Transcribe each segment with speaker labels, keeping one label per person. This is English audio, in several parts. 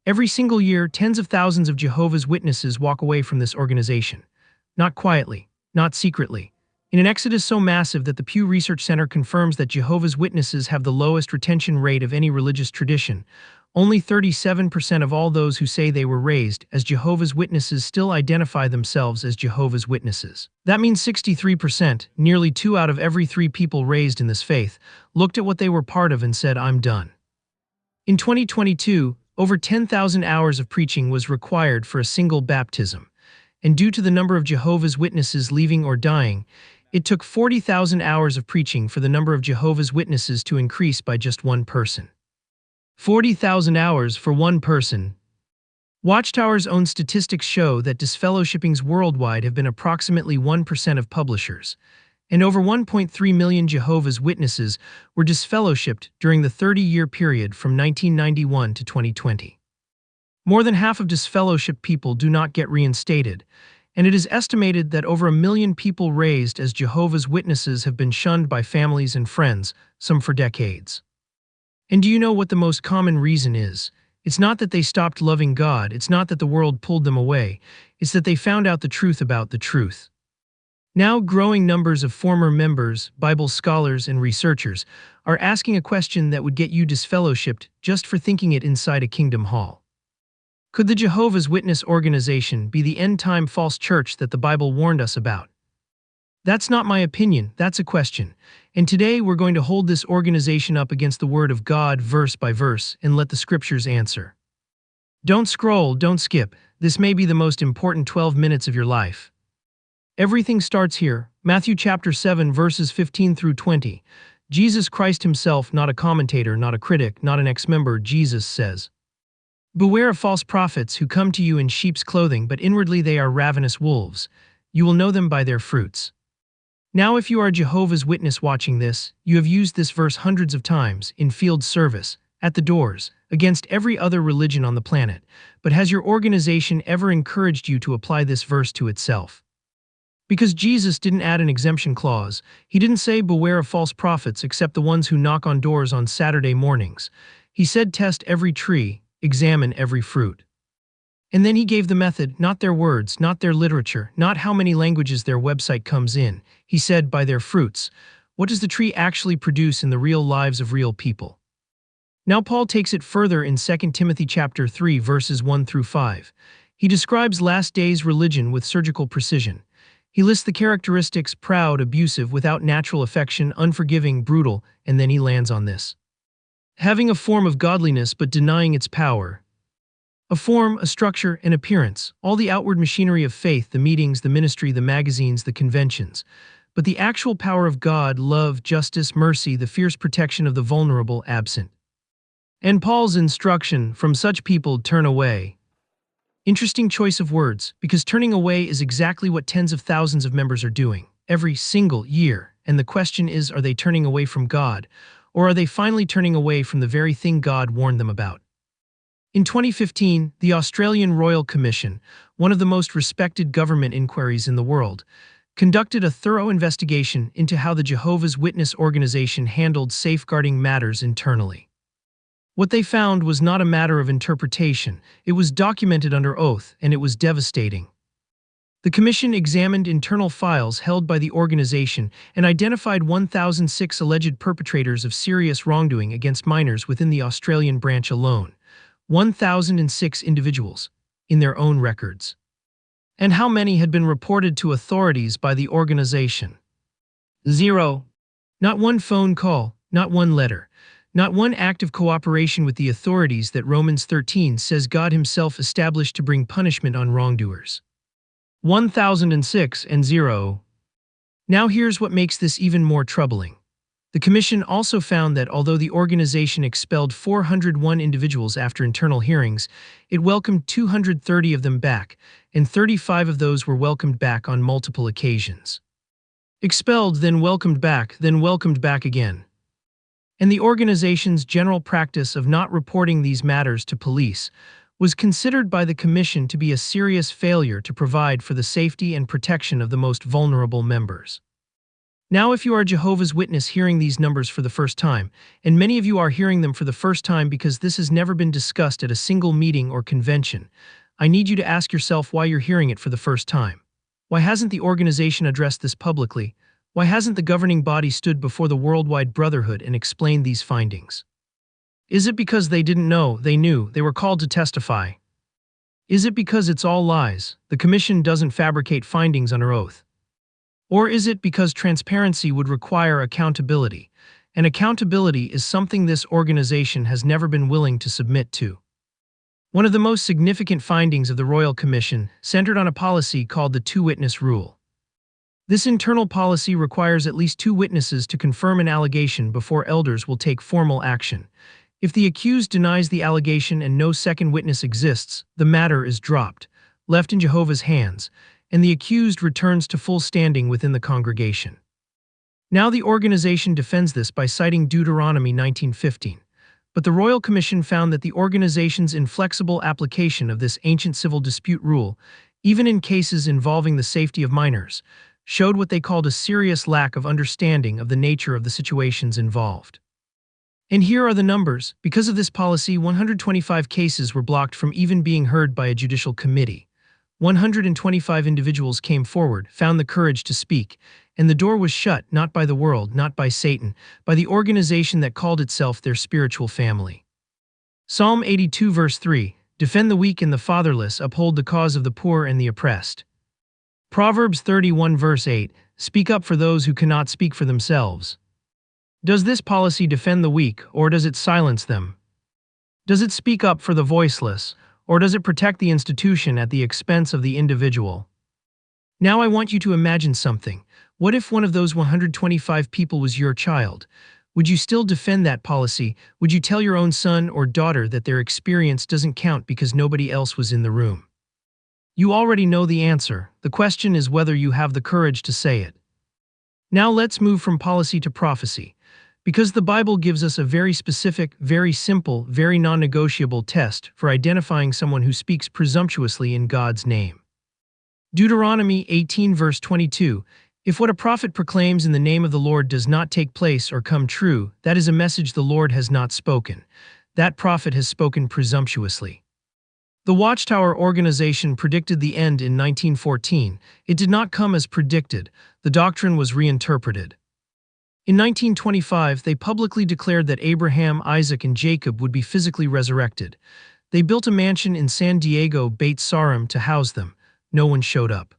Speaker 1: Every single year, tens of thousands of Jehovah's Witnesses walk away from this organization. Not quietly, not secretly. In an exodus so massive that the Pew Research Center confirms that Jehovah's Witnesses have the lowest retention rate of any religious tradition. Only 37% of all those who say they were raised as Jehovah's Witnesses still identify themselves as Jehovah's Witnesses. That means 63%, nearly 2 out of every 3 people raised in this faith, looked at what they were part of and said, "I'm done." In 2022, over 10,000 hours of preaching was required for a single baptism, and due to the number of Jehovah's Witnesses leaving or dying, it took 40,000 hours of preaching for the number of Jehovah's Witnesses to increase by just one person. 40,000 hours for one person. Watchtower's own statistics show that disfellowshippings worldwide have been approximately 1% of publishers, and over 1.3 million Jehovah's Witnesses were disfellowshipped during the 30-year period from 1991 to 2020. More than half of disfellowshipped people do not get reinstated, and it is estimated that over 1 million people raised as Jehovah's Witnesses have been shunned by families and friends, some for decades. And do you know what the most common reason is? It's not that they stopped loving God, it's not that the world pulled them away, it's that they found out the truth about the truth. Now, growing numbers of former members, Bible scholars, and researchers are asking a question that would get you disfellowshipped just for thinking it inside a kingdom hall. Could the Jehovah's Witness organization be the end-time false church that the Bible warned us about? That's not my opinion, that's a question. And today we're going to hold this organization up against the Word of God verse by verse and let the Scriptures answer. Don't scroll, don't skip. This may be the most important 12 minutes of your life. Everything starts here, Matthew chapter 7 verses 15 through 20. Jesus Christ himself, not a commentator, not a critic, not an ex-member, Jesus says, "Beware of false prophets who come to you in sheep's clothing, but inwardly they are ravenous wolves. You will know them by their fruits." Now, if you are a Jehovah's Witness watching this, you have used this verse hundreds of times, in field service, at the doors, against every other religion on the planet, but has your organization ever encouraged you to apply this verse to itself? Because Jesus didn't add an exemption clause, he didn't say beware of false prophets except the ones who knock on doors on Saturday mornings. He said test every tree, examine every fruit. And then he gave the method, not their words, not their literature, not how many languages their website comes in. He said, by their fruits. What does the tree actually produce in the real lives of real people? Now Paul takes it further in 2 Timothy chapter 3 verses 1 through 5. He describes last days religion with surgical precision. He lists the characteristics: proud, abusive, without natural affection, unforgiving, brutal, and then he lands on this. Having a form of godliness but denying its power. A form, a structure, an appearance, all the outward machinery of faith, the meetings, the ministry, the magazines, the conventions. But the actual power of God, love, justice, mercy, the fierce protection of the vulnerable, absent. And Paul's instruction, from such people turn away. Interesting choice of words, because turning away is exactly what tens of thousands of members are doing, every single year. And the question is, are they turning away from God, or are they finally turning away from the very thing God warned them about? In 2015, the Australian Royal Commission, one of the most respected government inquiries in the world, conducted a thorough investigation into how the Jehovah's Witness organization handled safeguarding matters internally. What they found was not a matter of interpretation, it was documented under oath, and it was devastating. The commission examined internal files held by the organization and identified 1,006 alleged perpetrators of serious wrongdoing against minors within the Australian branch alone. 1,006 individuals, in their own records. And how many had been reported to authorities by the organization? 0. Not one phone call, not one letter, not one act of cooperation with the authorities that Romans 13 says God himself established to bring punishment on wrongdoers. 1,006 and 0. Now here's what makes this even more troubling. The commission also found that although the organization expelled 401 individuals after internal hearings, it welcomed 230 of them back, and 35 of those were welcomed back on multiple occasions. Expelled, then welcomed back again. And the organization's general practice of not reporting these matters to police was considered by the commission to be a serious failure to provide for the safety and protection of the most vulnerable members. Now, if you are a Jehovah's Witness hearing these numbers for the first time, and many of you are hearing them for the first time because this has never been discussed at a single meeting or convention, I need you to ask yourself why you're hearing it for the first time. Why hasn't the organization addressed this publicly? Why hasn't the governing body stood before the worldwide brotherhood and explained these findings? Is it because they didn't know, they knew, they were called to testify? Is it because it's all lies, the commission doesn't fabricate findings under oath? Or is it because transparency would require accountability, and accountability is something this organization has never been willing to submit to? One of the most significant findings of the Royal Commission centered on a policy called the two-witness rule. This internal policy requires at least 2 witnesses to confirm an allegation before elders will take formal action. If the accused denies the allegation and no second witness exists, the matter is dropped, left in Jehovah's hands, and the accused returns to full standing within the congregation. Now the organization defends this by citing Deuteronomy 19:15, but the Royal Commission found that the organization's inflexible application of this ancient civil dispute rule, even in cases involving the safety of minors, showed what they called a serious lack of understanding of the nature of the situations involved. And here are the numbers. Because of this policy, 125 cases were blocked from even being heard by a judicial committee. 125 individuals came forward, found the courage to speak, and the door was shut not by the world, not by Satan, by the organization that called itself their spiritual family. Psalm 82 verse 3, defend the weak and the fatherless, uphold the cause of the poor and the oppressed. Proverbs 31 verse 8, speak up for those who cannot speak for themselves. Does this policy defend the weak, or does it silence them? Does it speak up for the voiceless, or does it protect the institution at the expense of the individual? Now I want you to imagine something. What if one of those 125 people was your child? Would you still defend that policy? Would you tell your own son or daughter that their experience doesn't count because nobody else was in the room? You already know the answer. The question is whether you have the courage to say it. Now let's move from policy to prophecy, because the Bible gives us a very specific, very simple, very non-negotiable test for identifying someone who speaks presumptuously in God's name. Deuteronomy 18 verse 22, if what a prophet proclaims in the name of the Lord does not take place or come true, that is a message the Lord has not spoken. That prophet has spoken presumptuously. The Watchtower organization predicted the end in 1914. It did not come as predicted. The doctrine was reinterpreted. In 1925, they publicly declared that Abraham, Isaac, and Jacob would be physically resurrected. They built a mansion in San Diego, Beit Sarim, to house them. No one showed up.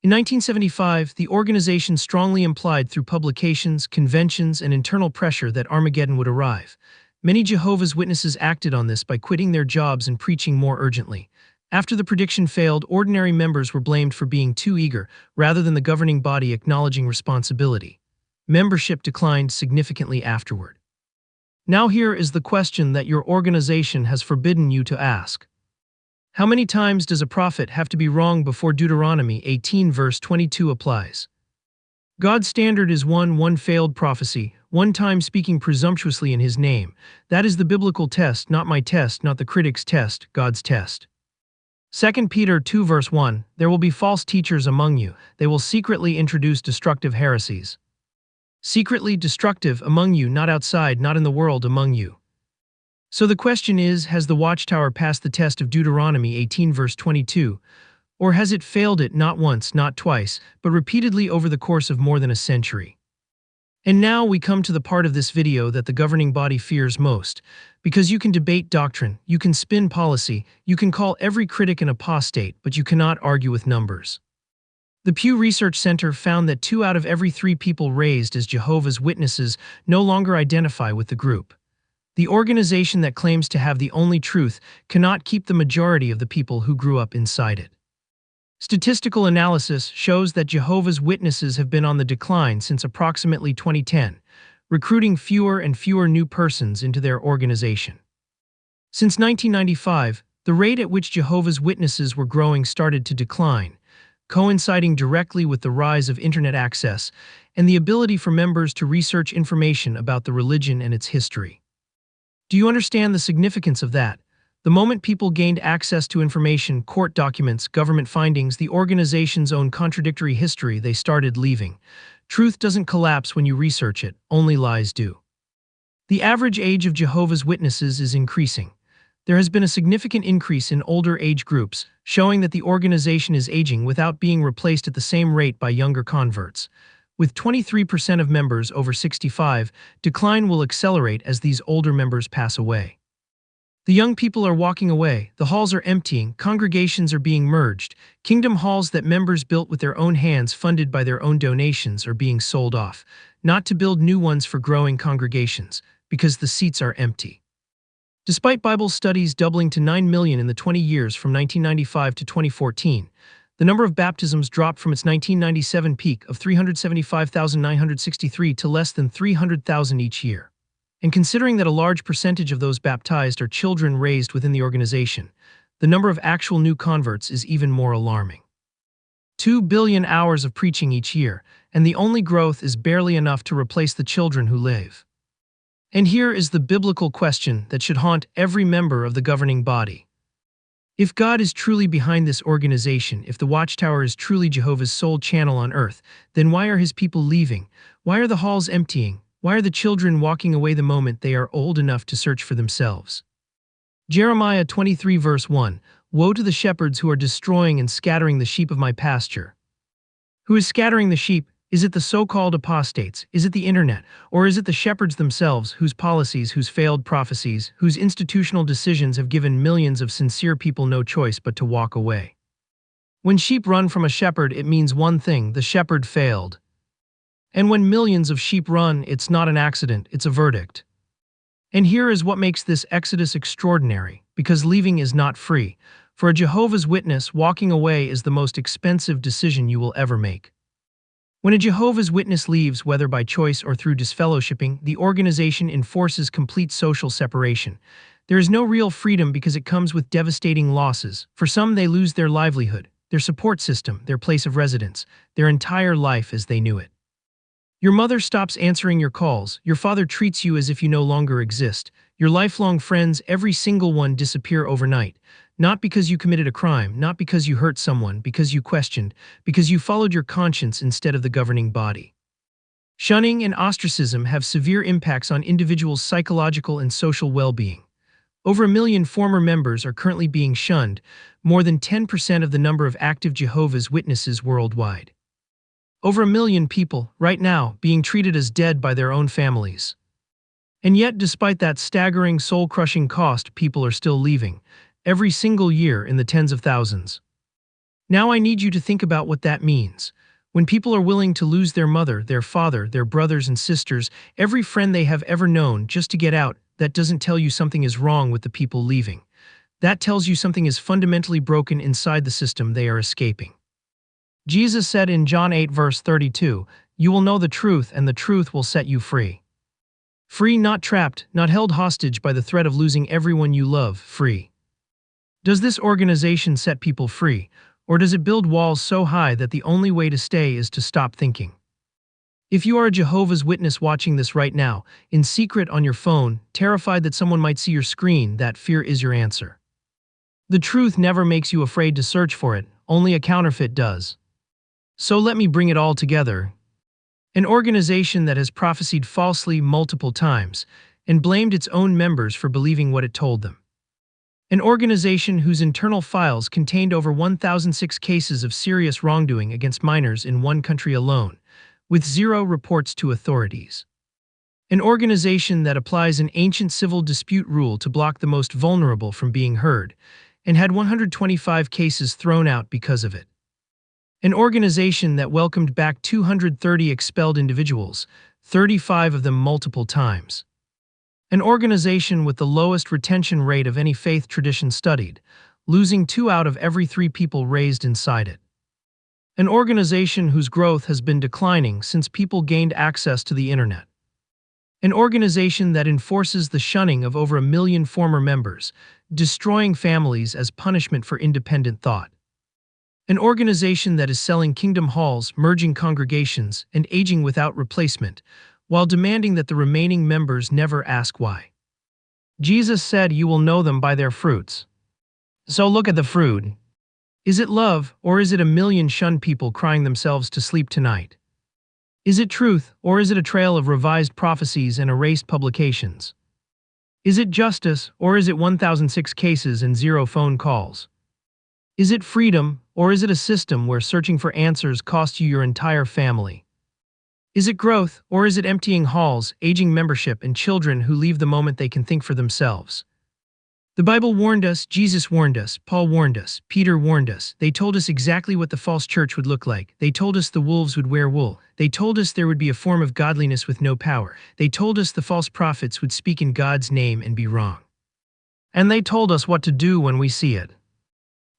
Speaker 1: In 1975, the organization strongly implied through publications, conventions, and internal pressure that Armageddon would arrive. Many Jehovah's Witnesses acted on this by quitting their jobs and preaching more urgently. After the prediction failed, ordinary members were blamed for being too eager, rather than the governing body acknowledging responsibility. Membership declined significantly afterward. Now here is the question that your organization has forbidden you to ask. How many times does a prophet have to be wrong before Deuteronomy 18 verse 22 applies? God's standard is one failed prophecy, one time speaking presumptuously in his name. That is the biblical test, not my test, not the critic's test, God's test. 2 Peter 2 verse 1, there will be false teachers among you. They will secretly introduce destructive heresies. Secretly destructive among you, not outside, not in the world, among you. So the question is, has the Watchtower passed the test of Deuteronomy 18 verse 22, or has it failed it not once, not twice, but repeatedly over the course of more than a century? And now we come to the part of this video that the governing body fears most, because you can debate doctrine, you can spin policy, you can call every critic an apostate, but you cannot argue with numbers. The Pew Research Center found that 2 out of every 3 people raised as Jehovah's Witnesses no longer identify with the group. The organization that claims to have the only truth cannot keep the majority of the people who grew up inside it. Statistical analysis shows that Jehovah's Witnesses have been on the decline since approximately 2010, recruiting fewer and fewer new persons into their organization. Since 1995, the rate at which Jehovah's Witnesses were growing started to decline, coinciding directly with the rise of internet access and the ability for members to research information about the religion and its history. Do you understand the significance of that? The moment people gained access to information, court documents, government findings, the organization's own contradictory history, they started leaving. Truth doesn't collapse when you research it, only lies do. The average age of Jehovah's Witnesses is increasing. There has been a significant increase in older age groups, showing that the organization is aging without being replaced at the same rate by younger converts. With 23% of members over 65, decline will accelerate as these older members pass away. The young people are walking away, the halls are emptying, congregations are being merged, kingdom halls that members built with their own hands funded by their own donations are being sold off, not to build new ones for growing congregations, because the seats are empty. Despite Bible studies doubling to 9 million in the 20 years from 1995 to 2014, the number of baptisms dropped from its 1997 peak of 375,963 to less than 300,000 each year. And considering that a large percentage of those baptized are children raised within the organization, the number of actual new converts is even more alarming. 2 billion hours of preaching each year, and the only growth is barely enough to replace the children who live. And here is the biblical question that should haunt every member of the governing body. If God is truly behind this organization, if the Watchtower is truly Jehovah's sole channel on earth, then why are his people leaving? Why are the halls emptying? Why are the children walking away the moment they are old enough to search for themselves? Jeremiah 23 verse 1, Woe to the shepherds who are destroying and scattering the sheep of my pasture. Who is scattering the sheep? Is it the so-called apostates? Is it the internet? Or is it the shepherds themselves whose policies, whose failed prophecies, whose institutional decisions have given millions of sincere people no choice but to walk away? When sheep run from a shepherd, it means one thing: the shepherd failed. And when millions of sheep run, it's not an accident, it's a verdict. And here is what makes this exodus extraordinary, because leaving is not free. For a Jehovah's Witness, walking away is the most expensive decision you will ever make. When a Jehovah's Witness leaves, whether by choice or through disfellowshipping, the organization enforces complete social separation. There is no real freedom because it comes with devastating losses. For some, they lose their livelihood, their support system, their place of residence, their entire life as they knew it. Your mother stops answering your calls, your father treats you as if you no longer exist, your lifelong friends, every single one, disappear overnight. Not because you committed a crime, not because you hurt someone, because you questioned, because you followed your conscience instead of the governing body. Shunning and ostracism have severe impacts on individuals' psychological and social well-being. Over 1 million former members are currently being shunned, more than 10% of the number of active Jehovah's Witnesses worldwide. Over 1 million people, right now, being treated as dead by their own families. And yet, despite that staggering, soul-crushing cost, people are still leaving, every single year in the tens of thousands. Now I need you to think about what that means. When people are willing to lose their mother, their father, their brothers and sisters, every friend they have ever known just to get out, that doesn't tell you something is wrong with the people leaving. That tells you something is fundamentally broken inside the system they are escaping. Jesus said in John 8 verse 32, You will know the truth, and the truth will set you free. Free, not trapped, not held hostage by the threat of losing everyone you love, free. Does this organization set people free, or does it build walls so high that the only way to stay is to stop thinking? If you are a Jehovah's Witness watching this right now, in secret on your phone, terrified that someone might see your screen, that fear is your answer. The truth never makes you afraid to search for it, only a counterfeit does. So let me bring it all together. An organization that has prophesied falsely multiple times and blamed its own members for believing what it told them. An organization whose internal files contained over 1,006 cases of serious wrongdoing against minors in one country alone, with 0 reports to authorities. An organization that applies an ancient civil dispute rule to block the most vulnerable from being heard, and had 125 cases thrown out because of it. An organization that welcomed back 230 expelled individuals, 35 of them multiple times. An organization with the lowest retention rate of any faith tradition studied, losing 2 out of every 3 people raised inside it. An organization whose growth has been declining since people gained access to the internet. An organization that enforces the shunning of over 1 million former members, destroying families as punishment for independent thought. An organization that is selling kingdom halls, merging congregations, and aging without replacement, while demanding that the remaining members never ask why. Jesus said, You will know them by their fruits. So look at the fruit. Is it love, or is it 1 million shunned people crying themselves to sleep tonight? Is it truth, or is it a trail of revised prophecies and erased publications? Is it justice, or is it 1006 cases and 0 phone calls? Is it freedom, or is it a system where searching for answers costs you your entire family? Is it growth, or is it emptying halls, aging membership, and children who leave the moment they can think for themselves? The Bible warned us, Jesus warned us, Paul warned us, Peter warned us. They told us exactly what the false church would look like. They told us the wolves would wear wool. They told us there would be a form of godliness with no power. They told us the false prophets would speak in God's name and be wrong. And they told us what to do when we see it.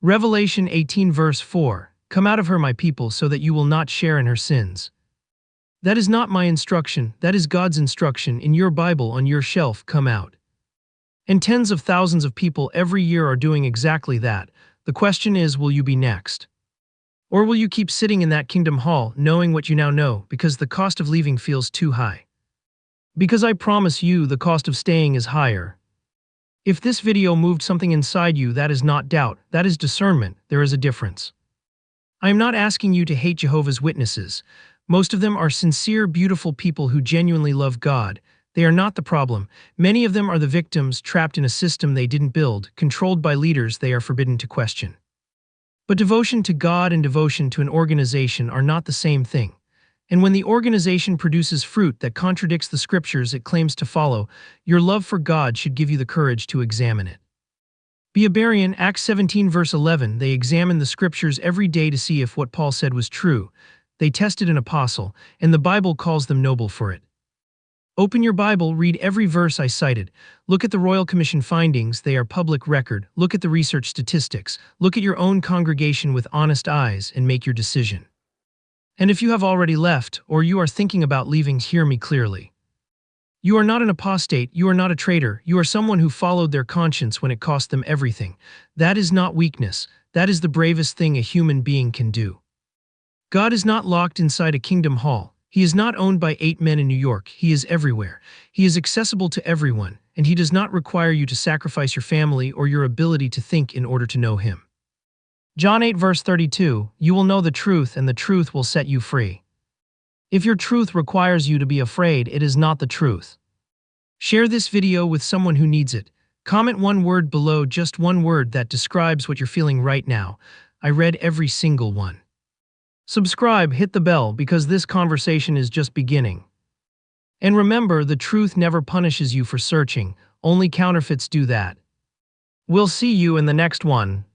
Speaker 1: Revelation 18 verse 4, "Come out of her, my people, so that you will not share in her sins." That is not my instruction, that is God's instruction in your Bible on your shelf, come out. And tens of thousands of people every year are doing exactly that. The question is, will you be next? Or will you keep sitting in that kingdom hall, knowing what you now know, because the cost of leaving feels too high? Because I promise you, the cost of staying is higher. If this video moved something inside you, that is not doubt, that is discernment. There is a difference. I am not asking you to hate Jehovah's Witnesses. Most of them are sincere, beautiful people who genuinely love God. They are not the problem. Many of them are the victims, trapped in a system they didn't build, controlled by leaders they are forbidden to question. But devotion to God and devotion to an organization are not the same thing. And when the organization produces fruit that contradicts the scriptures it claims to follow, your love for God should give you the courage to examine it. Be a Berean, Acts 17 verse 11, they examined the scriptures every day to see if what Paul said was true. They tested an apostle, and the Bible calls them noble for it. Open your Bible, read every verse I cited. Look at the Royal Commission findings, they are public record. Look at the research statistics. Look at your own congregation with honest eyes and make your decision. And if you have already left, or you are thinking about leaving, hear me clearly. You are not an apostate, you are not a traitor, you are someone who followed their conscience when it cost them everything. That is not weakness, that is the bravest thing a human being can do. God is not locked inside a kingdom hall. He is not owned by 8 men in New York. He is everywhere. He is accessible to everyone, and he does not require you to sacrifice your family or your ability to think in order to know him. John 8 verse 32, you will know the truth and the truth will set you free. If your truth requires you to be afraid, it is not the truth. Share this video with someone who needs it. Comment one word below, just one word that describes what you're feeling right now. I read every single one. Subscribe, hit the bell, because this conversation is just beginning. And remember, the truth never punishes you for searching, only counterfeits do that. We'll see you in the next one.